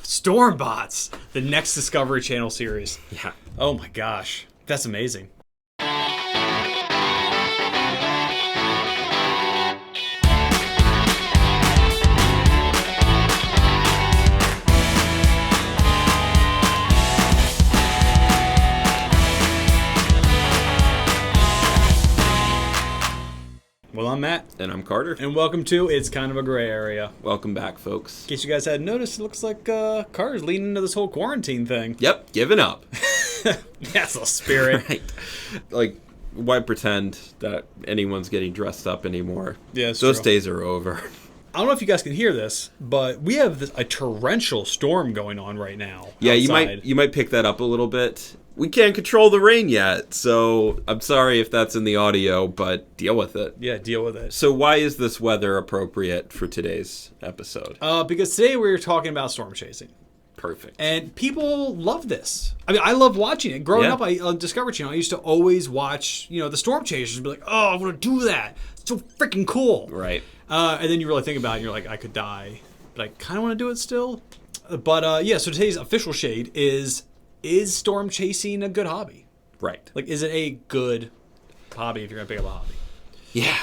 Stormbots, the next Discovery Channel series. Yeah. Oh my gosh, that's amazing. Well, I'm Matt. And I'm Carter. And welcome to It's Kind of a Gray Area. Welcome back, folks. In case you guys hadn't noticed, it looks like Carter's leading into this whole quarantine thing. Yep, giving up. That's the spirit. Right. Like, why pretend that anyone's getting dressed up anymore? Yeah, those days are over. I don't know if you guys can hear this, but we have a torrential storm going on right now. Yeah, outside. you might pick that up a little bit. We can't control the rain yet, so I'm sorry if that's in the audio, but deal with it. Yeah, deal with it. So why is this weather appropriate for today's episode? Because today we're talking about storm chasing. Perfect. And people love this. I mean, I love watching it. Growing up on Discovery Channel, I used to always watch, the storm chasers and be like, oh, I want to do that. It's so freaking cool. Right. And then you really think about it, and you're like, I could die, but I kind of want to do it still. But so today's official shade is storm chasing a good hobby? Right. Like, is it a good hobby if you're going to pick up a hobby? Yeah.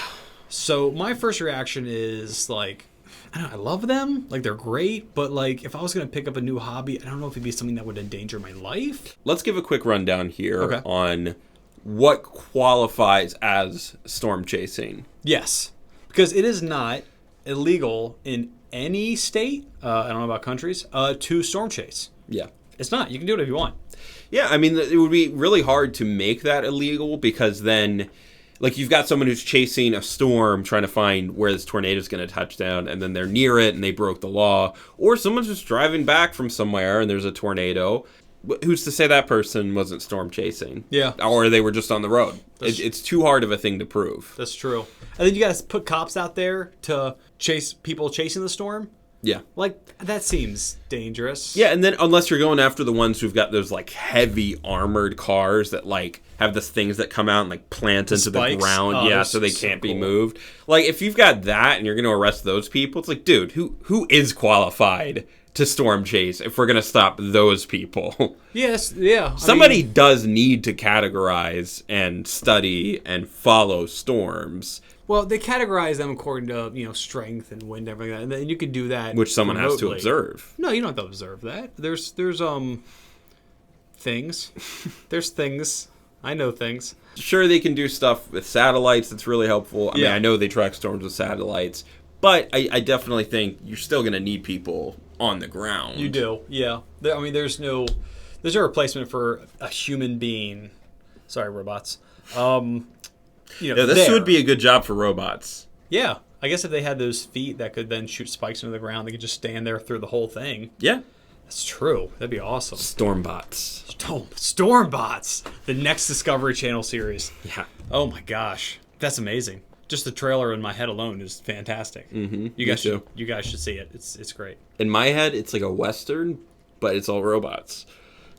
So my first reaction is like, I love them. Like, they're great. But like, if I was going to pick up a new hobby, I don't know if it'd be something that would endanger my life. Let's give a quick rundown here on what qualifies as storm chasing. Yes. Because it is not illegal in any state, I don't know about countries, to storm chase. Yeah. It's not. You can do it if you want. Yeah, I mean, it would be really hard to make that illegal because then, like, you've got someone who's chasing a storm trying to find where this tornado is going to touch down, and then they're near it and they broke the law. Or someone's just driving back from somewhere and there's a tornado. Who's to say that person wasn't storm chasing? Yeah. Or they were just on the road. It's too hard of a thing to prove. That's true. And then you got to put cops out there to chase people chasing the storm. Yeah. Like, that seems dangerous. Yeah, and then unless you're going after the ones who've got those, like, heavy armored cars that, like, have those things that come out and, like, plant into the ground. Oh, so they can't be moved. Like, if you've got that and you're going to arrest those people, it's like, dude, who is qualified to storm chase if we're going to stop those people? Yes, yeah. Somebody does need to categorize and study and follow storms. Well, they categorize them according to, strength and wind and everything like that. And you can do that which someone remotely. has to observe. No, you don't have to observe that. There's things. There's things. I know things. Sure, they can do stuff with satellites that's really helpful. I mean, I know they track storms with satellites, but I definitely think you're still going to need people on the ground. You do, yeah. There's no replacement for a human being. Sorry, robots. This would be a good job for robots. Yeah. I guess if they had those feet that could then shoot spikes into the ground, they could just stand there through the whole thing. Yeah. That's true. That'd be awesome. Stormbots. Stormbots. The next Discovery Channel series. Yeah. Oh my gosh. That's amazing. Just the trailer in my head alone is fantastic. Mm-hmm. You guys should see it. It's great. In my head, it's like a Western, but it's all robots.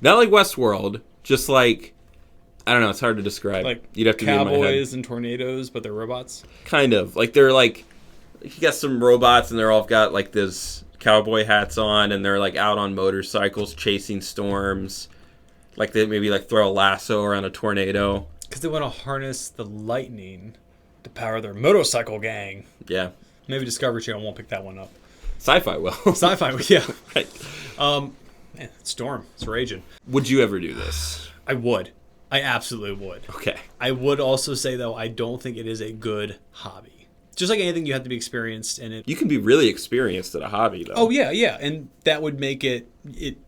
Not like Westworld, just like, I don't know, it's hard to describe. Like you'd have to cowboys and tornadoes, but they're robots? Kind of. Like they're like, you got some robots and they're all got like this cowboy hats on and they're like out on motorcycles chasing storms. Like they maybe like throw a lasso around a tornado. Because they want to harness the lightning to power their motorcycle gang. Yeah. Maybe Discovery Channel won't pick that one up. Sci-fi will. Sci-fi, yeah. Right. Man, storm. It's raging. Would you ever do this? I would. I absolutely would. Okay. I would also say, though, I don't think it is a good hobby. Just like anything, you have to be experienced in it. You can be really experienced at a hobby, though. Oh, yeah. And that would make it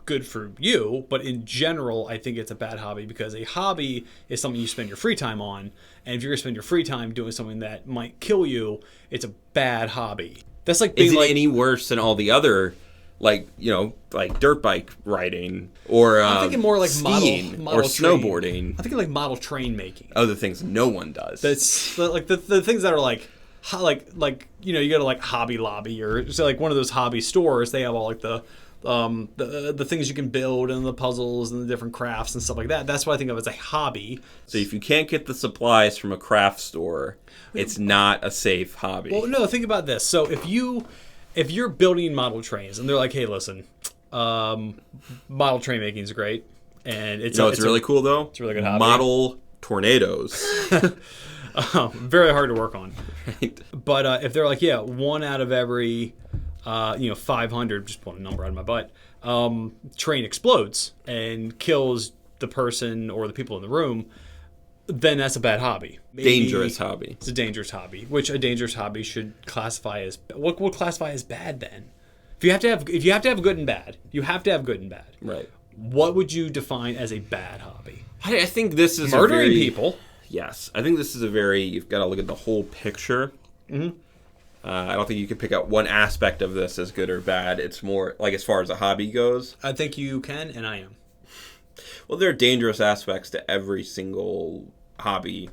good for you. But in general, I think it's a bad hobby because a hobby is something you spend your free time on. And if you're going to spend your free time doing something that might kill you, it's a bad hobby. That's like being Is it any worse than all the other, like dirt bike riding or I'm thinking more like skiing model or snowboarding? I'm thinking like model train making. Other things no one does. That's like the things that are like you go to like Hobby Lobby or so like one of those hobby stores. They have all like the things you can build and the puzzles and the different crafts and stuff like that. That's what I think of as a hobby. So if you can't get the supplies from a craft store, it's not a safe hobby. Well, no, think about this. So if you're building model trains and they're like, hey, listen, Model train making is great, and It's really cool though. It's a really good hobby. Model tornadoes. Very hard to work on. Right. But if they're like, yeah, 1 out of every 500, just pulling a number out of my butt, train explodes and kills the person or the people in the room, then that's a bad hobby. Dangerous hobby. It's a dangerous hobby, which a dangerous hobby should classify as, what would classify as bad then? If you have to have good and bad, you have to have good and bad. Right. What would you define as a bad hobby? I think this is Murdering people. Yes, I think this is you've got to look at the whole picture. Mm-hmm. I don't think you can pick out one aspect of this as good or bad. It's more like as far as a hobby goes. I think you can, and I am. Well, there are dangerous aspects to every single hobby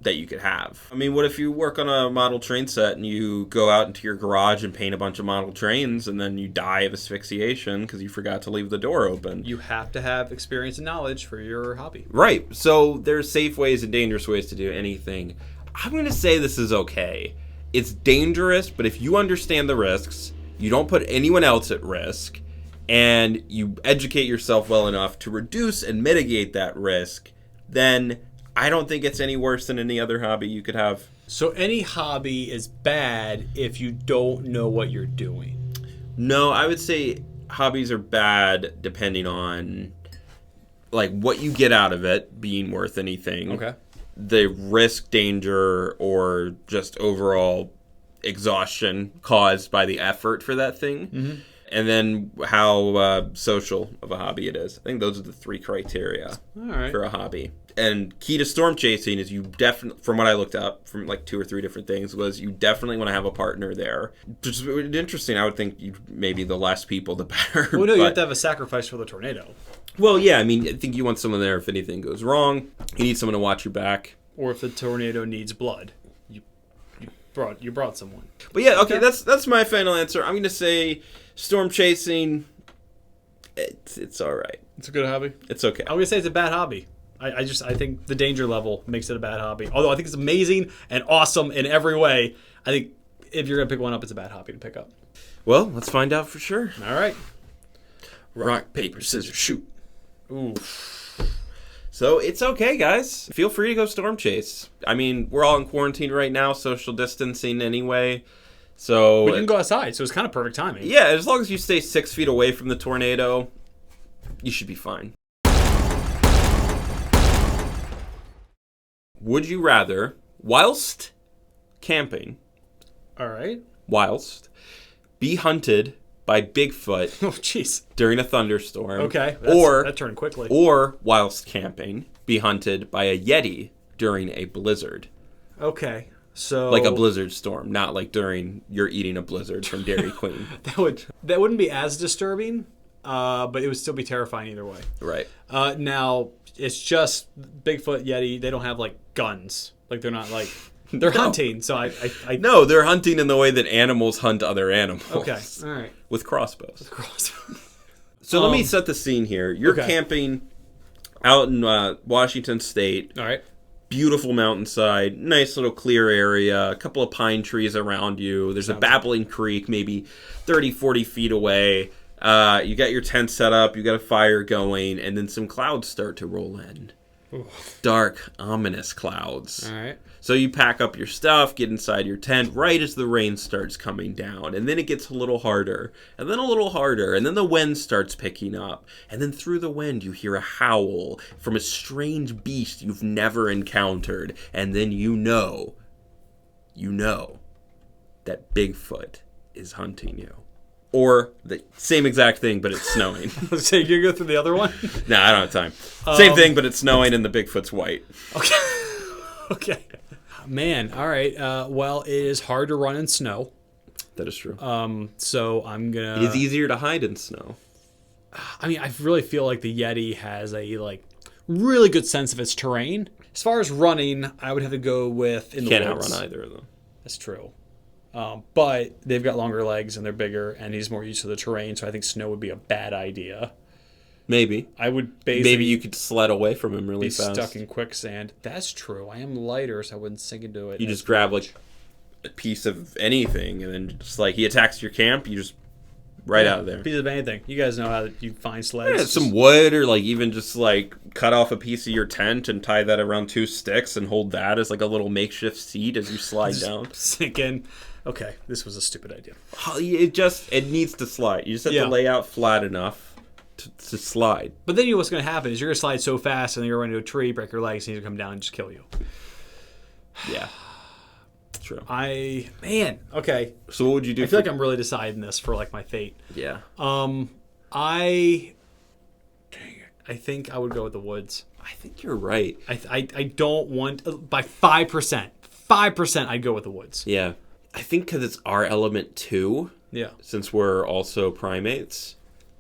that you could have. I mean, what if you work on a model train set and you go out into your garage and paint a bunch of model trains and then you die of asphyxiation because you forgot to leave the door open? You have to have experience and knowledge for your hobby. Right. So there's safe ways and dangerous ways to do anything. I'm going to say this is okay. It's dangerous, but if you understand the risks, you don't put anyone else at risk, and you educate yourself well enough to reduce and mitigate that risk, then I don't think it's any worse than any other hobby you could have. So any hobby is bad if you don't know what you're doing. No, I would say hobbies are bad depending on like what you get out of it being worth anything. Okay. The risk, danger, or just overall exhaustion caused by the effort for that thing. Mm-hmm. And then how social of a hobby it is. I think those are the 3 criteria for a hobby. And key to storm chasing is you definitely, from what I looked up, from like 2 or 3 different things, was you definitely want to have a partner there. Which is interesting. I would think maybe the less people, the better. Well, no, you have to have a sacrifice for the tornado. Well, yeah, I mean, I think you want someone there if anything goes wrong. You need someone to watch your back. Or if the tornado needs blood, you brought someone. But yeah, okay, that's my final answer. I'm going to say storm chasing, it's all right. It's a good hobby. It's okay. I'm going to say it's a bad hobby. I think the danger level makes it a bad hobby. Although I think it's amazing and awesome in every way, I think if you're going to pick one up, it's a bad hobby to pick up. Well, let's find out for sure. All right. Rock, paper, scissors, shoot. Ooh. So it's okay, guys. Feel free to go storm chase. I mean, we're all in quarantine right now, social distancing anyway. So we can go outside, so it's kind of perfect timing. Yeah, as long as you stay 6 feet away from the tornado, you should be fine. Would you rather, whilst camping, all right, be hunted by Bigfoot oh jeez, during a thunderstorm? Okay, that turned quickly. Or whilst camping, be hunted by a Yeti during a blizzard? Okay, so like a blizzard storm, not like during you're eating a blizzard from Dairy Queen. that wouldn't be as disturbing, but it would still be terrifying either way. Right. Now it's just Bigfoot, Yeti. They don't have like guns. Like they're not like they're hunting. So I no, they're hunting in the way that animals hunt other animals. Okay, all right. With crossbows. So let Um, me set the scene here. You're camping out in Washington State. All right. Beautiful mountainside, nice little clear area, a couple of pine trees around you. There's a babbling creek maybe 30, 40 feet away. You got your tent set up, you got a fire going, and then some clouds start to roll in. Ooh. Dark, ominous clouds. All right. So you pack up your stuff, get inside your tent right as the rain starts coming down. And then it gets a little harder, and then a little harder, and then the wind starts picking up. And then through the wind you hear a howl from a strange beast you've never encountered. And then you know that Bigfoot is hunting you. Or the same exact thing, but it's snowing. So you go through the other one? Nah, I don't have time. Same thing, but it's snowing and the Bigfoot's white. Okay. Okay. Man, all right. Well, it is hard to run in snow. That is true. So I'm gonna. It is easier to hide in snow. I mean, I really feel like the Yeti has a really good sense of its terrain. As far as running, I would have to go with in the Can't woods. outrun either of them. That's true. But they've got longer legs and they're bigger, and he's more used to the terrain. So I think snow would be a bad idea. Maybe. I would basically maybe you could sled away from him really fast. Be stuck in quicksand. That's true. I am lighter, so I wouldn't sink into it. You just grab like a piece of anything, and then just like he attacks your camp, you just right out of there. Piece of anything. You guys know how you find sleds. Yeah, some wood, or like even just like cut off a piece of your tent and tie that around 2 sticks and hold that as like a little makeshift seat as you slide down. Sink in. Okay, this was a stupid idea. It needs to slide. You just have to lay out flat enough to slide. But then you know what's going to happen is you're going to slide so fast and then you're going to a tree, break your legs, and he's going to come down and just kill you. Yeah. True. Okay. So what would you do? I feel like I'm really deciding this for like my fate. Yeah. I think I would go with the woods. I think you're right. I don't want by 5%. 5% I'd go with the woods. Yeah. I think because it's our element too. Yeah. Since we're also primates,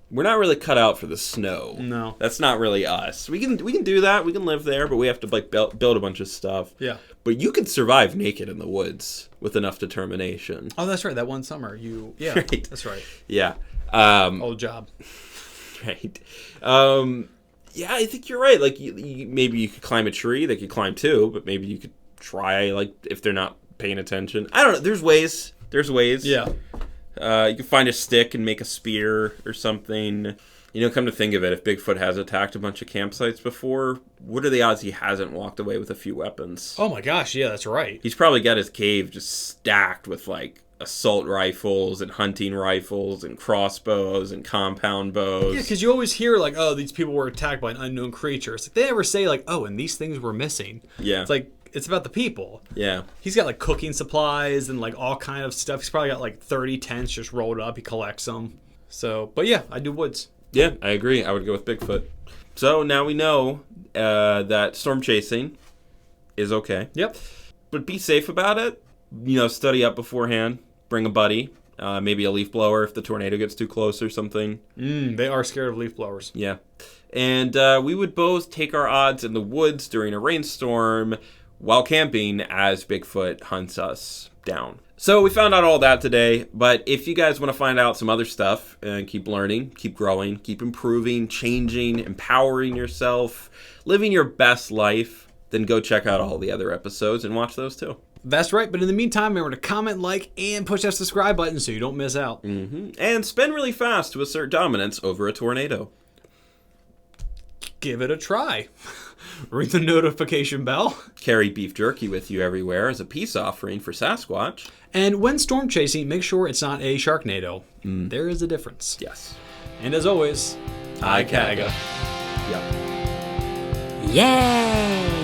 we're not really cut out for the snow. No. That's not really us. We can do that. We can live there, but we have to like build a bunch of stuff. Yeah. But you could survive naked in the woods with enough detation. Oh, that's right. That one summer, Right. That's right. Yeah. Old job. Right. Yeah, I think you're right. Like, maybe you could climb a tree. They could climb too, but maybe you could try, like, if they're not paying attention. I don't know. There's ways. Yeah. You can find a stick and make a spear or something. You know, come to think of it, if Bigfoot has attacked a bunch of campsites before, what are the odds he hasn't walked away with a few weapons? Oh my gosh, yeah, that's right. He's probably got his cave just stacked with, like, assault rifles and hunting rifles and crossbows and compound bows. Yeah, because you always hear, like, oh, these people were attacked by an unknown creature. It's like, they never say, like, oh, and these things were missing. Yeah. It's like, it's about the people. Yeah. He's got, like, cooking supplies and, like, all kind of stuff. He's probably got, like, 30 tents just rolled up. He collects them. So, but yeah, I do woods. Yeah, I agree. I would go with Bigfoot. So now we know that storm chasing is okay. Yep. But be safe about it. You know, study up beforehand. Bring a buddy. Maybe a leaf blower if the tornado gets too close or something. They are scared of leaf blowers. Yeah. And we would both take our odds in the woods during a rainstorm while camping as Bigfoot hunts us down. So we found out all that today, but if you guys want to find out some other stuff and keep learning, keep growing, keep improving, changing, empowering yourself, living your best life, then go check out all the other episodes and watch those too. That's right, but in the meantime, remember to comment, like, and push that subscribe button so you don't miss out. And spin really fast to assert dominance over a tornado. Give it a try. Ring the notification bell. Carry beef jerky with you everywhere as a peace offering for Sasquatch. And when storm chasing, make sure it's not a Sharknado. There is a difference. Yes. And as always, IKAGA. Yep. Yay!